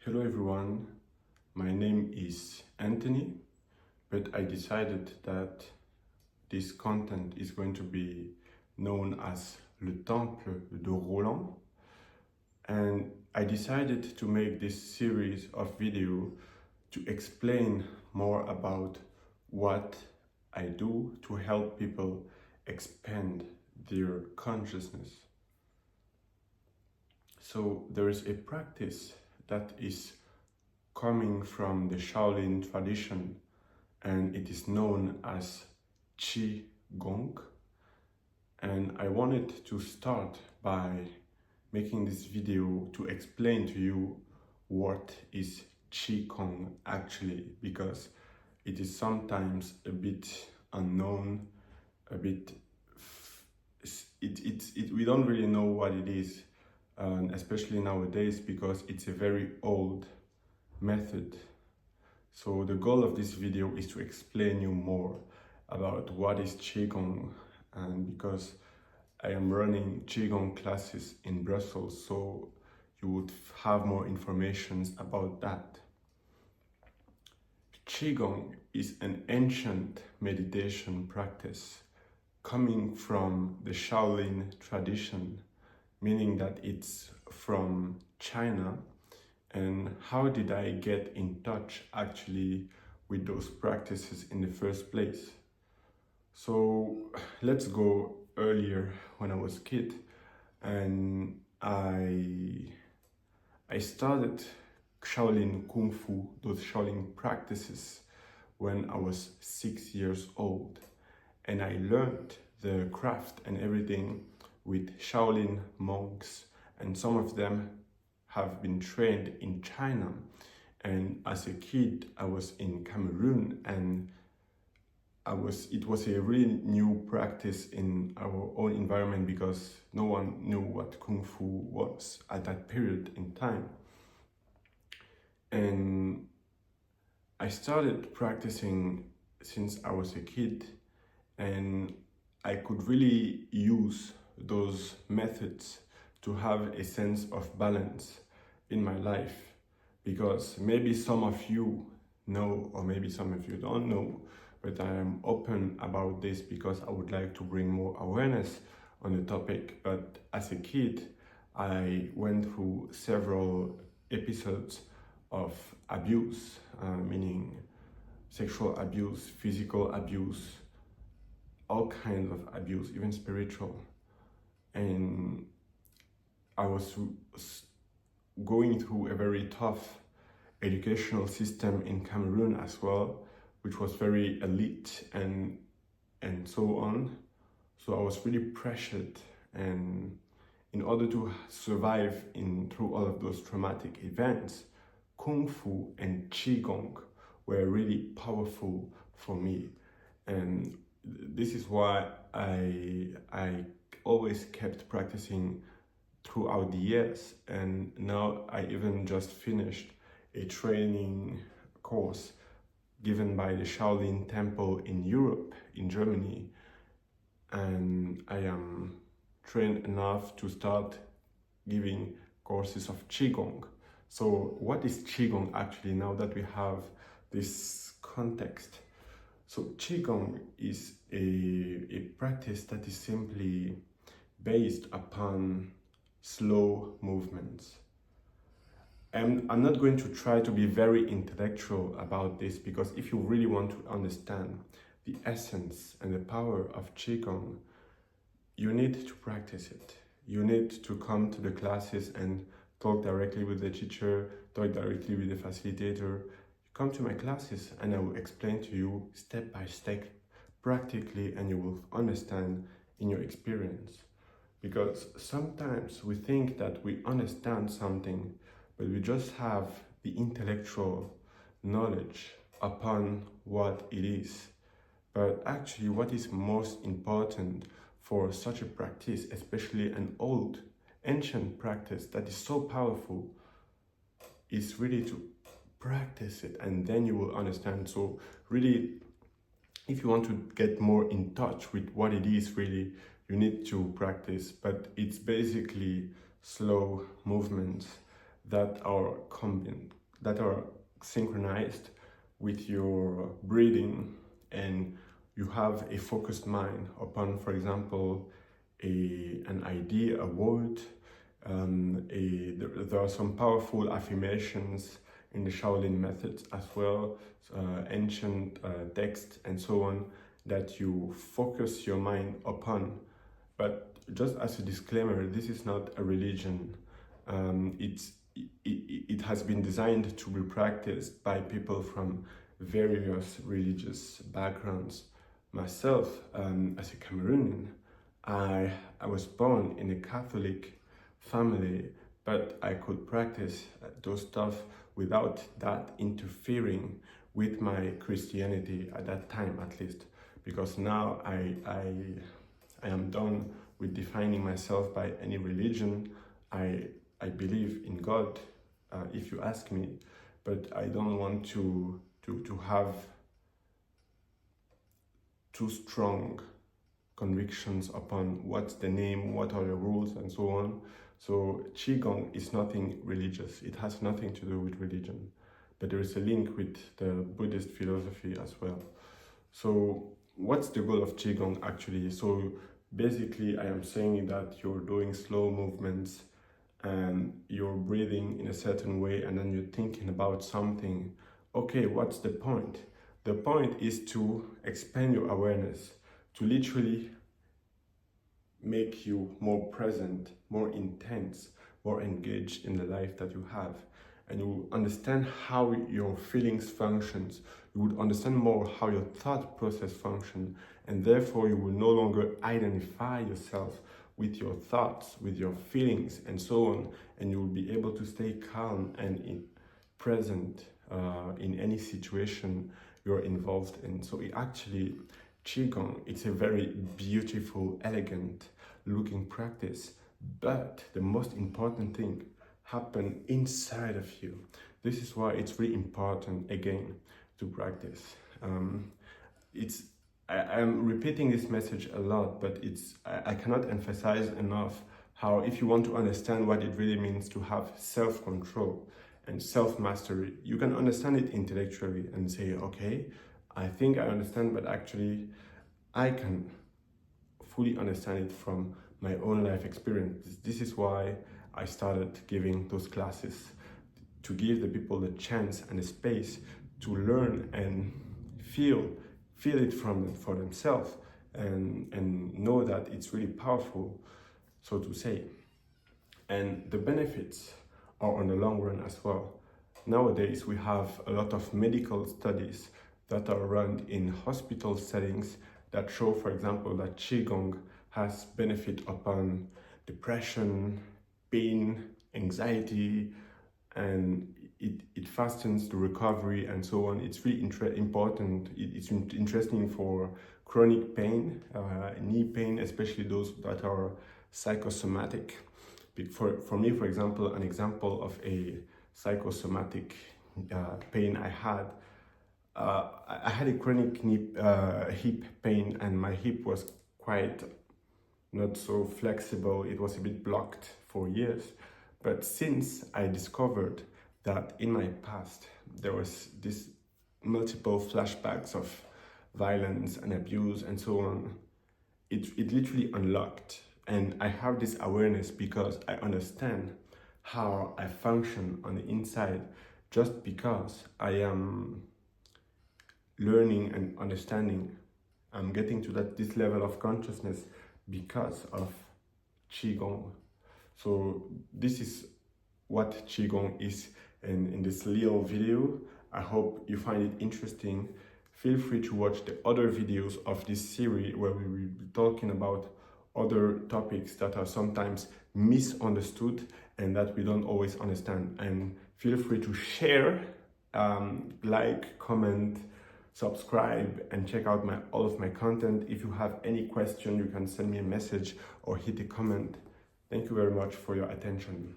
Hello everyone, my name is Anthony, but I decided that this content is going to be known as Le Temple de Roland, and I decided to make this series of video to explain more about what I do to help people expand their consciousness. So there is a practice that is coming from the Shaolin tradition, and it is known as Qi Gong. And I wanted to start by making this video to explain to you what is Qi Gong actually, because it is sometimes a bit unknown, a bit we don't really know what it is, especially nowadays, because it's a very old method. So the goal of this video is to explain you more about what is Qi Gong, and because I am running Qi Gong classes in Brussels, so you would have more information about that. Qi Gong is an ancient meditation practice coming from the Shaolin tradition, meaning that it's from China. And how did I get in touch actually with those practices in the first place? So let's go earlier when I was a kid, and I started Shaolin Kung Fu, those Shaolin practices, when I was 6 years old. And I learned the craft and everything with Shaolin monks, and some of them have been trained in China. And as a kid, I was in Cameroon, and it was a really new practice in our own environment, because no one knew what Kung Fu was at that period in time. And I started practicing since I was a kid, and I could really use those methods to have a sense of balance in my life, because maybe some of you know, or maybe some of you don't know, but I am open about this because I would like to bring more awareness on the topic. But as a kid, I went through several episodes of abuse, meaning sexual abuse, physical abuse, all kinds of abuse, even spiritual. And I was going through a very tough educational system in Cameroon as well, which was very elite and so on. So I was really pressured, and in order to survive through all of those traumatic events, Kung Fu and Qi Gong were really powerful for me. And this is why I always kept practicing throughout the years. And now I even just finished a training course given by the Shaolin Temple in Europe, in Germany, and I am trained enough to start giving courses of Qigong. So what is Qigong actually, now that we have this context? So Qigong is a practice that is simply based upon slow movements. And I'm not going to try to be very intellectual about this, because if you really want to understand the essence and the power of Qigong, you need to practice it. You need to come to the classes and talk directly with the teacher, talk directly with the facilitator. You come to my classes and I will explain to you step by step, practically, and you will understand in your experience. Because sometimes we think that we understand something, but we just have the intellectual knowledge upon what it is. But actually, what is most important for such a practice, especially an old, ancient practice that is so powerful, is really to practice it, and then you will understand. So really, if you want to get more in touch with what it is really, you need to practice. But it's basically slow movements that are that are synchronized with your breathing, and you have a focused mind upon, for example, an idea, a word. There are some powerful affirmations in the Shaolin methods as well, ancient texts and so on, that you focus your mind upon. But just as a disclaimer, this is not a religion. It has been designed to be practiced by people from various religious backgrounds. Myself, as a Cameroonian, I was born in a Catholic family, but I could practice those stuff without that interfering with my Christianity at that time, at least, because now I am done with defining myself by any religion. I believe in God, if you ask me, but I don't want to have too strong convictions upon what's the name, what are the rules, and so on. So Qi Gong is nothing religious. It has nothing to do with religion, but there is a link with the Buddhist philosophy as well. So what's the goal of Qi Gong actually? So basically, I am saying that you're doing slow movements and you're breathing in a certain way, and then you're thinking about something. Okay, what's the point? The point is to expand your awareness, to literally make you more present, more intense, more engaged in the life that you have. And you will understand how your feelings functions. You would understand more how your thought process function, and therefore you will no longer identify yourself with your thoughts, with your feelings, and so on. And you will be able to stay calm and present in any situation you're involved in. So it actually, Qigong, it's a very beautiful, elegant looking practice, but the most important thing happen inside of you. This is why it's really important, again, to practice. I'm repeating this message a lot, but I cannot emphasize enough how, if you want to understand what it really means to have self-control and self-mastery, you can understand it intellectually and say, okay, I think I understand, but actually I can fully understand it from my own life experience. This is why I started giving those classes, to give the people the chance and the space to learn and feel it for themselves, and know that it's really powerful, so to say. And the benefits are on the long run as well. Nowadays, we have a lot of medical studies that are run in hospital settings that show, for example, that Qigong has benefit upon depression, pain, anxiety, and it fastens the recovery and so on. It's really important. It's interesting for chronic pain, knee pain, especially those that are psychosomatic. For me, for example, an example of a psychosomatic pain I had a chronic hip pain, and my hip was quite not so flexible. It was a bit blocked for years. But since I discovered that in my past there was this multiple flashbacks of violence and abuse and so on, it literally unlocked. And I have this awareness because I understand how I function on the inside, just because I am learning and understanding. I'm getting to this level of consciousness because of Qigong. So this is what Qigong is in this little video. I hope you find it interesting. Feel free to watch the other videos of this series where we will be talking about other topics that are sometimes misunderstood and that we don't always understand. And feel free to share, like, comment, subscribe, and check out all of my content. If you have any question, you can send me a message or hit a comment. Thank you very much for your attention.